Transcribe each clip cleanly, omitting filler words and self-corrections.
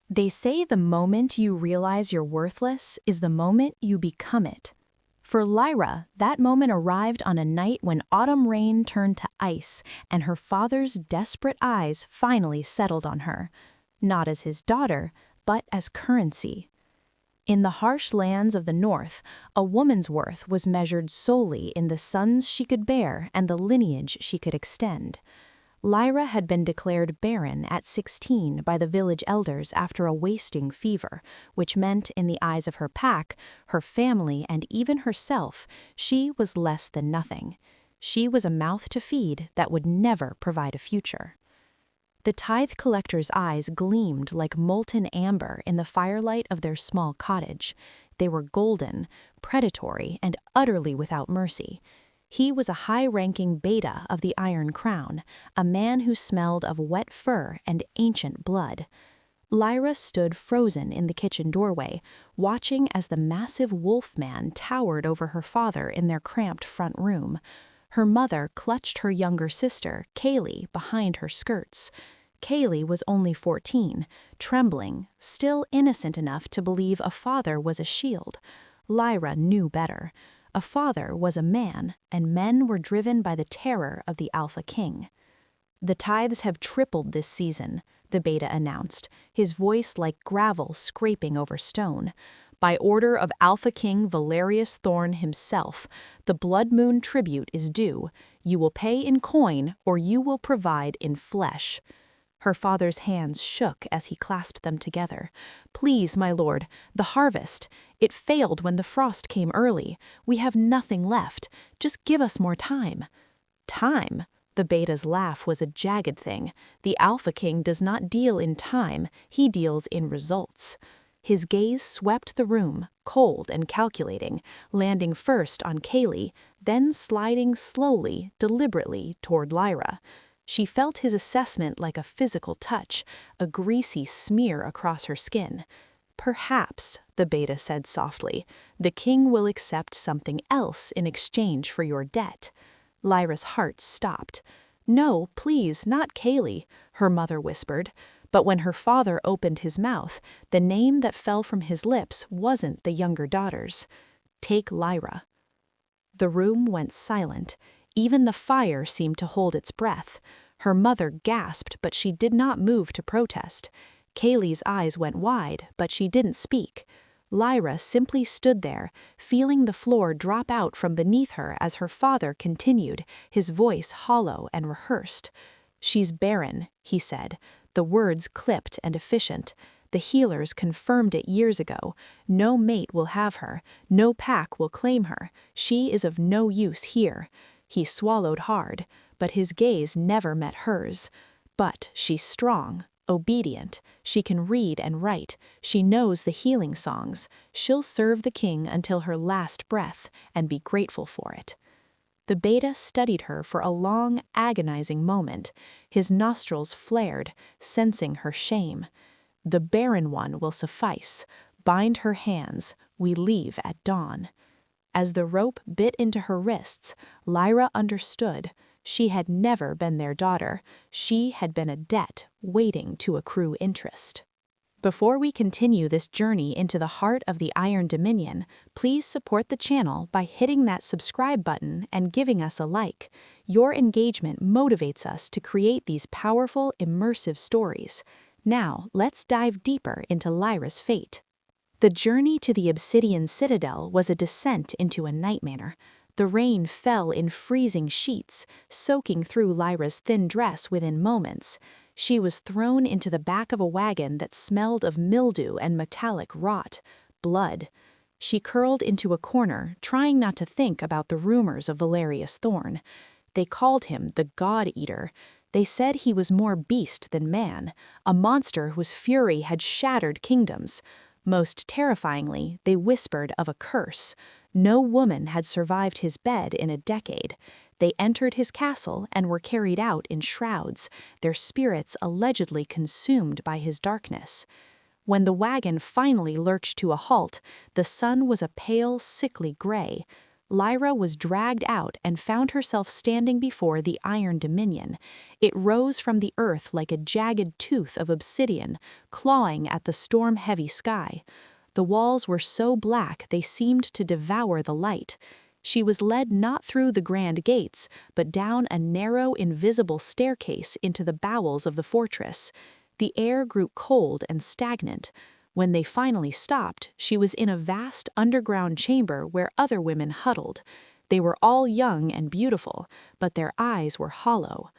They say the moment you realize you're worthless is the moment you become it. For Lyra, that moment arrived on a night when autumn rain turned to ice and her father's desperate eyes finally settled on her, not as his daughter, but as currency. In the harsh lands of the north, a woman's worth was measured solely in the sons she could bear and the lineage she could extend. Lyra had been declared barren at 16 by the village elders after a wasting fever, which meant in the eyes of her pack, her family, and even herself, she was less than nothing. She was a mouth to feed that would never provide a future. The tithe collector's eyes gleamed like molten amber in the firelight of their small cottage. They were golden, predatory, and utterly without mercy. He was a high-ranking beta of the Iron Crown, a man who smelled of wet fur and ancient blood. Lyra stood frozen in the kitchen doorway, watching as the massive wolf man towered over her father in their cramped front room. Her mother clutched her younger sister, Kaylee, behind her skirts. Kaylee was only 14, trembling, still innocent enough to believe a father was a shield. Lyra knew better. A father was a man, and men were driven by the terror of the Alpha King. "The tithes have tripled this season," the beta announced, his voice like gravel scraping over stone. "By order of Alpha King Valerius Thorne himself, the blood moon tribute is due. You will pay in coin, or you will provide in flesh." Her father's hands shook as he clasped them together. "Please, my lord, the harvest. It failed when the frost came early. We have nothing left. Just give us more time." "Time?" The beta's laugh was a jagged thing. "The Alpha King does not deal in time, he deals in results." His gaze swept the room, cold and calculating, landing first on Kaylee, then sliding slowly, deliberately toward Lyra. She felt his assessment like a physical touch, a greasy smear across her skin. "Perhaps," the beta said softly, "the king will accept something else in exchange for your debt." Lyra's heart stopped. "No, please, not Kaylee," her mother whispered. But when her father opened his mouth, the name that fell from his lips wasn't the younger daughter's. "Take Lyra." The room went silent. Even the fire seemed to hold its breath. Her mother gasped, but she did not move to protest. Kaylee's eyes went wide, but she didn't speak. Lyra simply stood there, feeling the floor drop out from beneath her as her father continued, his voice hollow and rehearsed. "She's barren," he said, the words clipped and efficient. "The healers confirmed it years ago. No mate will have her. No pack will claim her. She is of no use here." He swallowed hard, but his gaze never met hers. "But she's strong, obedient. She can read and write. She knows the healing songs. She'll serve the king until her last breath and be grateful for it." The beta studied her for a long, agonizing moment. His nostrils flared, sensing her shame. "The barren one will suffice. Bind her hands. We leave at dawn." As the rope bit into her wrists, Lyra understood. She had never been their daughter. She had been a debt waiting to accrue interest. Before we continue this journey into the heart of the Iron Dominion, please support the channel by hitting that subscribe button and giving us a like. Your engagement motivates us to create these powerful, immersive stories. Now, let's dive deeper into Lyra's fate. The journey to the Obsidian Citadel was a descent into a nightmare. The rain fell in freezing sheets, soaking through Lyra's thin dress within moments. She was thrown into the back of a wagon that smelled of mildew and metallic rot, blood. She curled into a corner, trying not to think about the rumors of Valerius Thorne. They called him the God Eater. They said he was more beast than man, a monster whose fury had shattered kingdoms. Most terrifyingly, they whispered of a curse. No woman had survived his bed in a decade. They entered his castle and were carried out in shrouds, their spirits allegedly consumed by his darkness. When the wagon finally lurched to a halt, the sun was a pale, sickly gray. Lyra was dragged out and found herself standing before the Iron Dominion. It rose from the earth like a jagged tooth of obsidian, clawing at the storm-heavy sky. The walls were so black they seemed to devour the light. She was led not through the grand gates, but down a narrow, invisible staircase into the bowels of the fortress. The air grew cold and stagnant. When they finally stopped, she was in a vast underground chamber where other women huddled. They were all young and beautiful, but their eyes were hollow.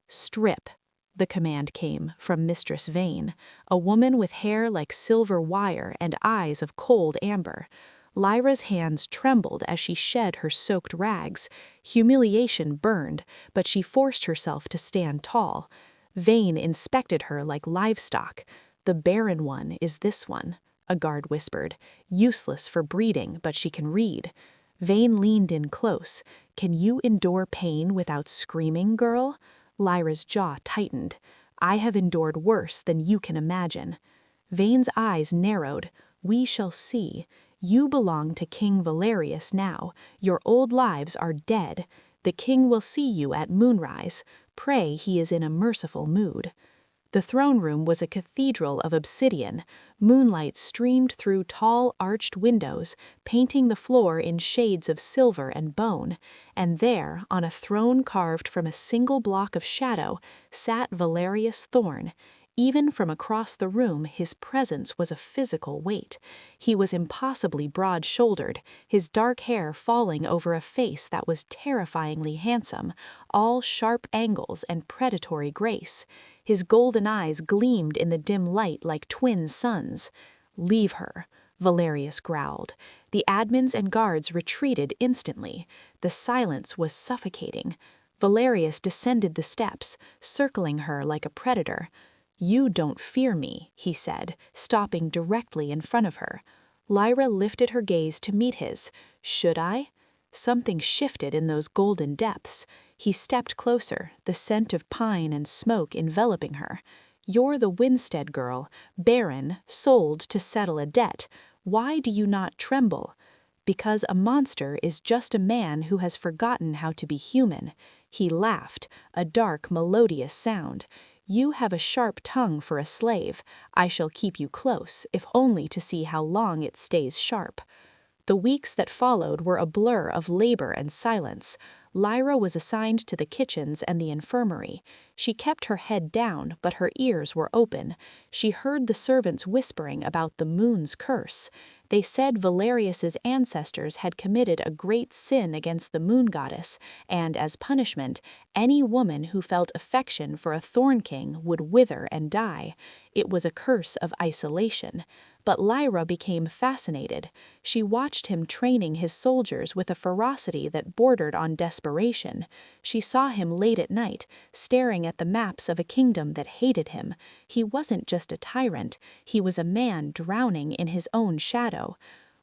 "Strip," the command came from Mistress Vane, a woman with hair like silver wire and eyes of cold amber. Lyra's hands trembled as she shed her soaked rags. Humiliation burned, but she forced herself to stand tall. Vane inspected her like livestock. "The barren one is this one," a guard whispered. "Useless for breeding, but she can read." Vane leaned in close. "Can you endure pain without screaming, girl?" Lyra's jaw tightened. "I have endured worse than you can imagine." Vane's eyes narrowed. "We shall see. You belong to King Valerius now. Your old lives are dead. The king will see you at moonrise. Pray he is in a merciful mood." The throne room was a cathedral of obsidian. Moonlight streamed through tall, arched windows, painting the floor in shades of silver and bone. And there, on a throne carved from a single block of shadow, sat Valerius Thorne. Even from across the room, his presence was a physical weight. He was impossibly broad-shouldered, his dark hair falling over a face that was terrifyingly handsome, all sharp angles and predatory grace. His golden eyes gleamed in the dim light like twin suns. "Leave her," Valerius growled. The admins and guards retreated instantly. The silence was suffocating. Valerius descended the steps, circling her like a predator. "You don't fear me," he said, stopping directly in front of her. Lyra lifted her gaze to meet his. "Should I?" Something shifted in those golden depths. He stepped closer, the scent of pine and smoke enveloping her. "You're the Winstead girl, barren, sold to settle a debt. Why do you not tremble?" "Because a monster is just a man who has forgotten how to be human." He laughed, a dark, melodious sound. "You have a sharp tongue for a slave. I shall keep you close, if only to see how long it stays sharp." The weeks that followed were a blur of labor and silence. Lyra was assigned to the kitchens and the infirmary. She kept her head down, but her ears were open. She heard the servants whispering about the moon's curse. They said Valerius's ancestors had committed a great sin against the moon goddess, and as punishment, any woman who felt affection for a thorn king would wither and die. It was a curse of isolation. But Lyra became fascinated. She watched him training his soldiers with a ferocity that bordered on desperation. She saw him late at night, staring at the maps of a kingdom that hated him. He wasn't just a tyrant, he was a man drowning in his own shadow.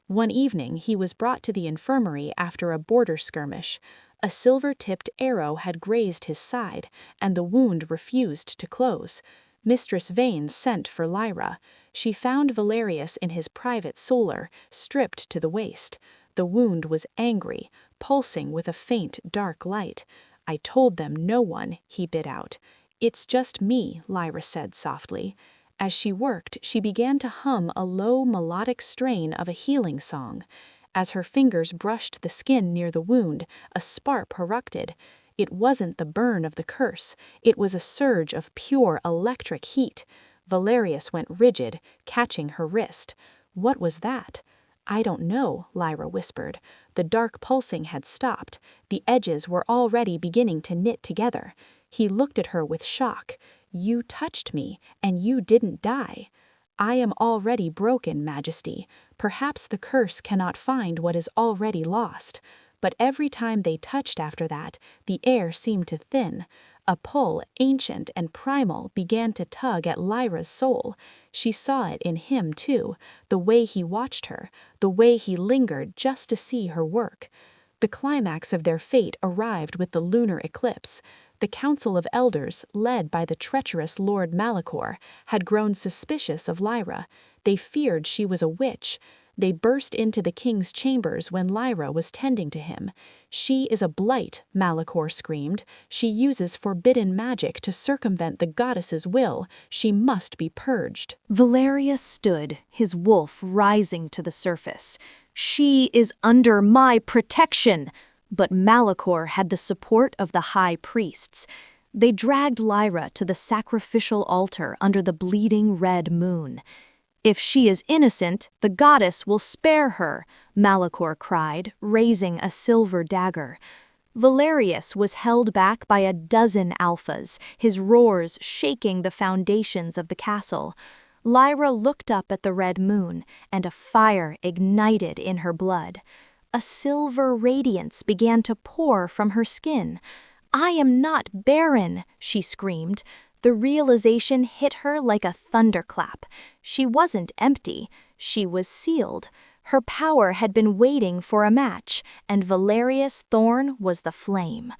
One evening he was brought to the infirmary after a border skirmish. A silver-tipped arrow had grazed his side, and the wound refused to close. Mistress Vane sent for Lyra. She found Valerius in his private solar, stripped to the waist. The wound was angry, pulsing with a faint, dark light. "I told them no one," he bit out. "It's just me," Lyra said softly. As she worked, she began to hum a low, melodic strain of a healing song. As her fingers brushed the skin near the wound, a spark erupted. It wasn't the burn of the curse, it was a surge of pure electric heat. Valerius went rigid, catching her wrist. "What was that?" "I don't know," Lyra whispered. The dark pulsing had stopped. The edges were already beginning to knit together. He looked at her with shock. "You touched me, and you didn't die." "I am already broken, Majesty. Perhaps the curse cannot find what is already lost." But every time they touched after that, the air seemed to thin. A pull, ancient and primal, began to tug at Lyra's soul. She saw it in him, too, the way he watched her, the way he lingered just to see her work. The climax of their fate arrived with the lunar eclipse. The Council of Elders, led by the treacherous Lord Malachor, had grown suspicious of Lyra. They feared she was a witch. They burst into the king's chambers when Lyra was tending to him. "She is a blight," Malachor screamed. "She uses forbidden magic to circumvent the goddess's will. She must be purged." Valerius stood, his wolf rising to the surface. "She is under my protection!" But Malachor had the support of the high priests. They dragged Lyra to the sacrificial altar under the bleeding red moon. "If she is innocent, the goddess will spare her," Malachor cried, raising a silver dagger. Valerius was held back by a dozen alphas, his roars shaking the foundations of the castle. Lyra looked up at the red moon, and a fire ignited in her blood. A silver radiance began to pour from her skin. "I am not barren," she screamed. The realization hit her like a thunderclap. She wasn't empty, she was sealed. Her power had been waiting for a match, and Valerius Thorne was the flame.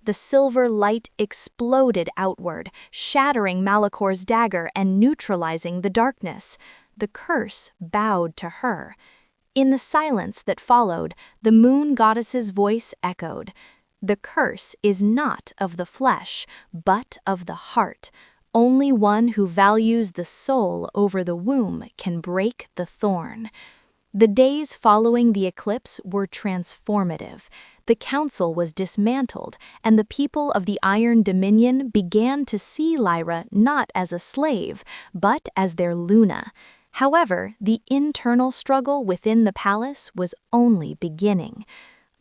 The silver light exploded outward, shattering Malachor's dagger and neutralizing the darkness. The curse bowed to her. In the silence that followed, the moon goddess's voice echoed. "The curse is not of the flesh, but of the heart. Only one who values the soul over the womb can break the thorn." The days following the eclipse were transformative. The council was dismantled, and the people of the Iron Dominion began to see Lyra not as a slave, but as their Luna. However, the internal struggle within the palace was only beginning.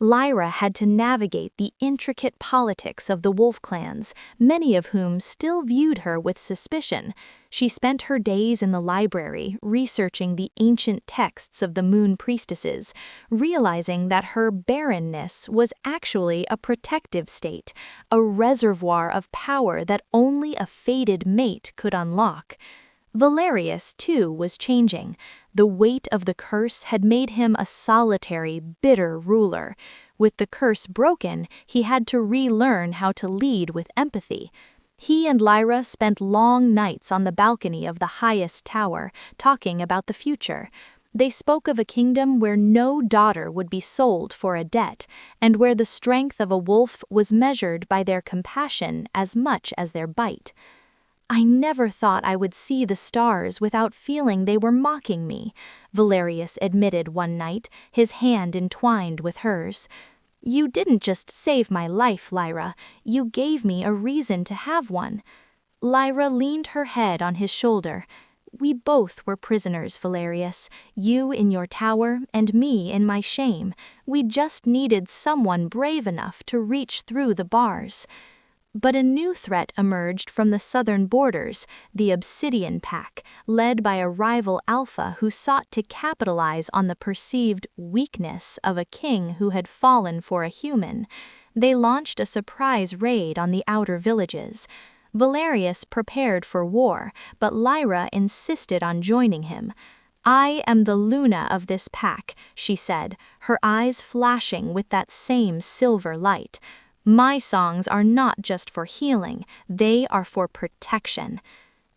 Lyra had to navigate the intricate politics of the wolf clans, many of whom still viewed her with suspicion. She spent her days in the library researching the ancient texts of the moon priestesses, realizing that her barrenness was actually a protective state, a reservoir of power that only a fated mate could unlock. Valerius, too, was changing. The weight of the curse had made him a solitary, bitter ruler. With the curse broken, he had to relearn how to lead with empathy. He and Lyra spent long nights on the balcony of the highest tower, talking about the future. They spoke of a kingdom where no daughter would be sold for a debt, and where the strength of a wolf was measured by their compassion as much as their bite. "I never thought I would see the stars without feeling they were mocking me," Valerius admitted one night, his hand entwined with hers. "You didn't just save my life, Lyra. You gave me a reason to have one." Lyra leaned her head on his shoulder. "We both were prisoners, Valerius. You in your tower and me in my shame. We just needed someone brave enough to reach through the bars." But a new threat emerged from the southern borders, the Obsidian Pack, led by a rival alpha who sought to capitalize on the perceived weakness of a king who had fallen for a human. They launched a surprise raid on the outer villages. Valerius prepared for war, but Lyra insisted on joining him. "I am the Luna of this pack," she said, her eyes flashing with that same silver light. "My songs are not just for healing, they are for protection."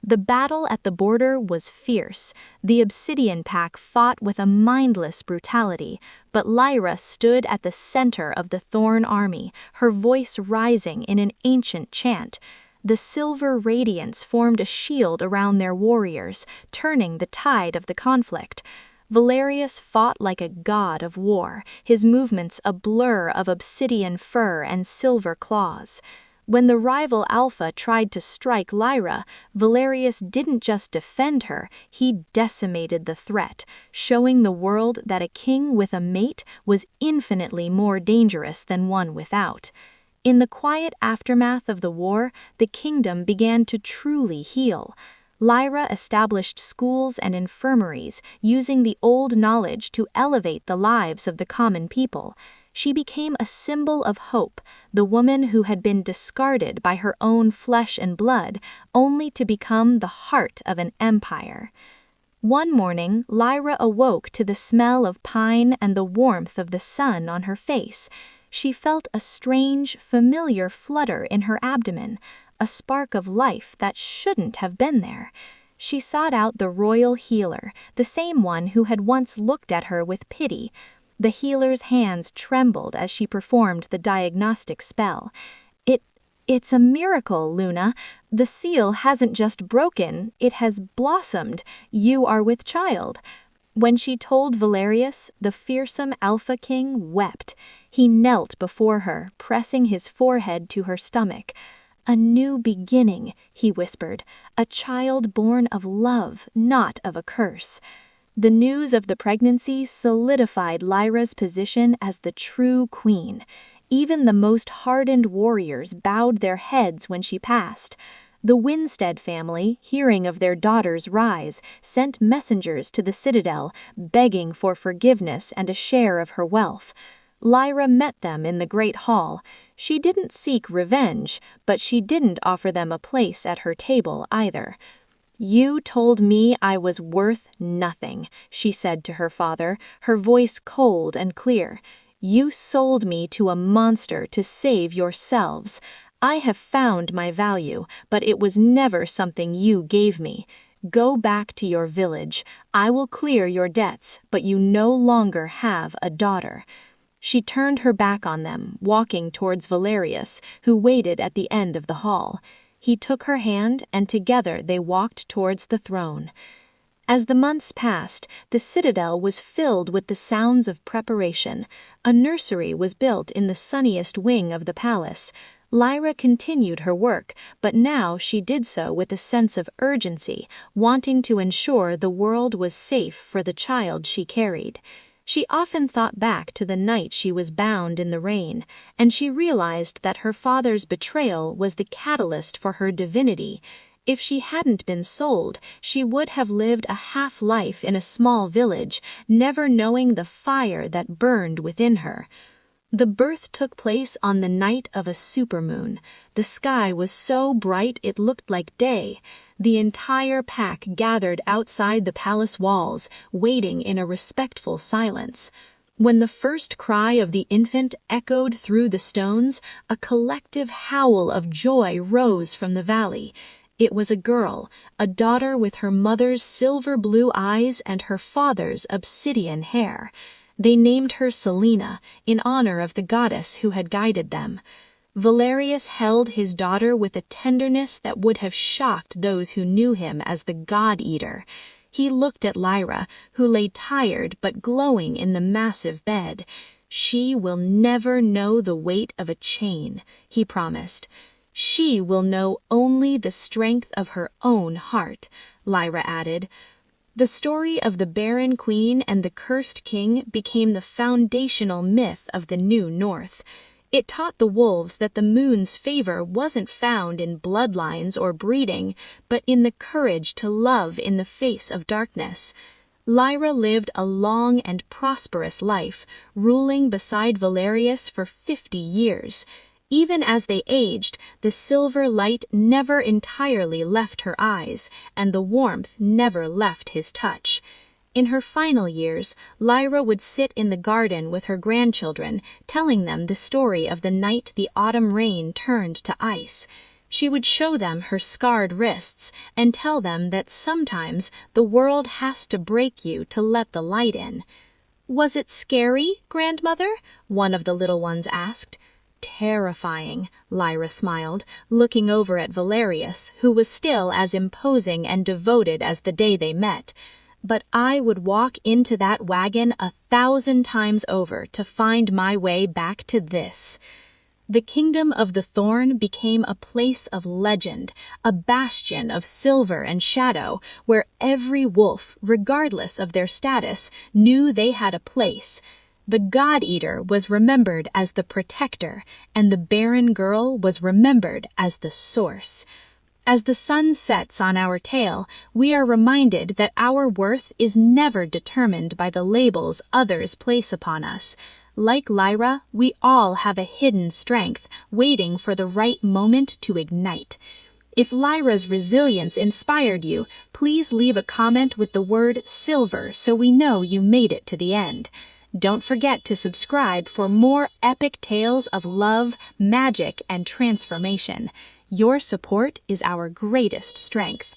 The battle at the border was fierce. The Obsidian Pack fought with a mindless brutality, but Lyra stood at the center of the Thorn army, her voice rising in an ancient chant. The silver radiance formed a shield around their warriors, turning the tide of the conflict. Valerius fought like a god of war, his movements a blur of obsidian fur and silver claws. When the rival alpha tried to strike Lyra, Valerius didn't just defend her, he decimated the threat, showing the world that a king with a mate was infinitely more dangerous than one without. In the quiet aftermath of the war, the kingdom began to truly heal. Lyra established schools and infirmaries, using the old knowledge to elevate the lives of the common people. She became a symbol of hope, the woman who had been discarded by her own flesh and blood, only to become the heart of an empire. One morning, Lyra awoke to the smell of pine and the warmth of the sun on her face. She felt a strange, familiar flutter in her abdomen, a spark of life that shouldn't have been there. She sought out the royal healer, the same one who had once looked at her with pity. The healer's hands trembled as she performed the diagnostic spell. It's a miracle, Luna. The seal hasn't just broken, it has blossomed. You are with child." When she told Valerius, the fearsome Alpha King wept. He knelt before her, pressing his forehead to her stomach. "A new beginning," he whispered, "a child born of love, not of a curse." The news of the pregnancy solidified Lyra's position as the true queen. Even the most hardened warriors bowed their heads when she passed. The Winstead family, hearing of their daughter's rise, sent messengers to the citadel, begging for forgiveness and a share of her wealth. Lyra met them in the great hall. She didn't seek revenge, but she didn't offer them a place at her table either. "You told me I was worth nothing," she said to her father, her voice cold and clear. "You sold me to a monster to save yourselves. I have found my value, but it was never something you gave me. Go back to your village. I will clear your debts, but you no longer have a daughter." She turned her back on them, walking towards Valerius, who waited at the end of the hall. He took her hand, and together they walked towards the throne. As the months passed, the citadel was filled with the sounds of preparation. A nursery was built in the sunniest wing of the palace. Lyra continued her work, but now she did so with a sense of urgency, wanting to ensure the world was safe for the child she carried. She often thought back to the night she was bound in the rain, and she realized that her father's betrayal was the catalyst for her divinity. If she hadn't been sold, she would have lived a half-life in a small village, never knowing the fire that burned within her. The birth took place on the night of a supermoon. The sky was so bright it looked like day. The entire pack gathered outside the palace walls, waiting in a respectful silence. When the first cry of the infant echoed through the stones, a collective howl of joy rose from the valley. It was a girl, a daughter with her mother's silver-blue eyes and her father's obsidian hair. They named her Selena, in honor of the goddess who had guided them. Valerius held his daughter with a tenderness that would have shocked those who knew him as the God-Eater. He looked at Lyra, who lay tired but glowing in the massive bed. "She will never know the weight of a chain," he promised. "She will know only the strength of her own heart," Lyra added. The story of the barren queen and the cursed king became the foundational myth of the New North. It taught the wolves that the moon's favor wasn't found in bloodlines or breeding, but in the courage to love in the face of darkness. Lyra lived a long and prosperous life, ruling beside Valerius for 50 years. Even as they aged, the silver light never entirely left her eyes, and the warmth never left his touch. In her final years, Lyra would sit in the garden with her grandchildren, telling them the story of the night the autumn rain turned to ice. She would show them her scarred wrists and tell them that sometimes the world has to break you to let the light in. "Was it scary, grandmother?" one of the little ones asked. "Terrifying," Lyra smiled, looking over at Valerius, who was still as imposing and devoted as the day they met. "But I would walk into that wagon 1,000 times over to find my way back to this." The kingdom of the Thorn became a place of legend, a bastion of silver and shadow, where every wolf, regardless of their status, knew they had a place. The God-Eater was remembered as the protector, and the barren girl was remembered as the source. As the sun sets on our tale, we are reminded that our worth is never determined by the labels others place upon us. Like Lyra, we all have a hidden strength, waiting for the right moment to ignite. If Lyra's resilience inspired you, please leave a comment with the word silver so we know you made it to the end. Don't forget to subscribe for more epic tales of love, magic, and transformation. Your support is our greatest strength.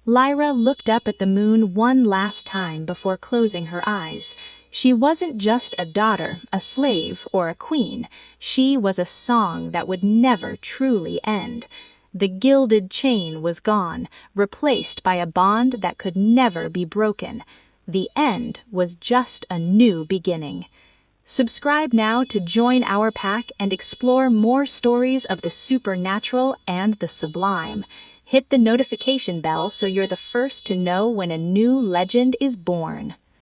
Lyra looked up at the moon one last time before closing her eyes. She wasn't just a daughter, a slave, or a queen. She was a song that would never truly end. The gilded chain was gone, replaced by a bond that could never be broken. The end was just a new beginning. Subscribe now to join our pack and explore more stories of the supernatural and the sublime. Hit the notification bell so you're the first to know when a new legend is born.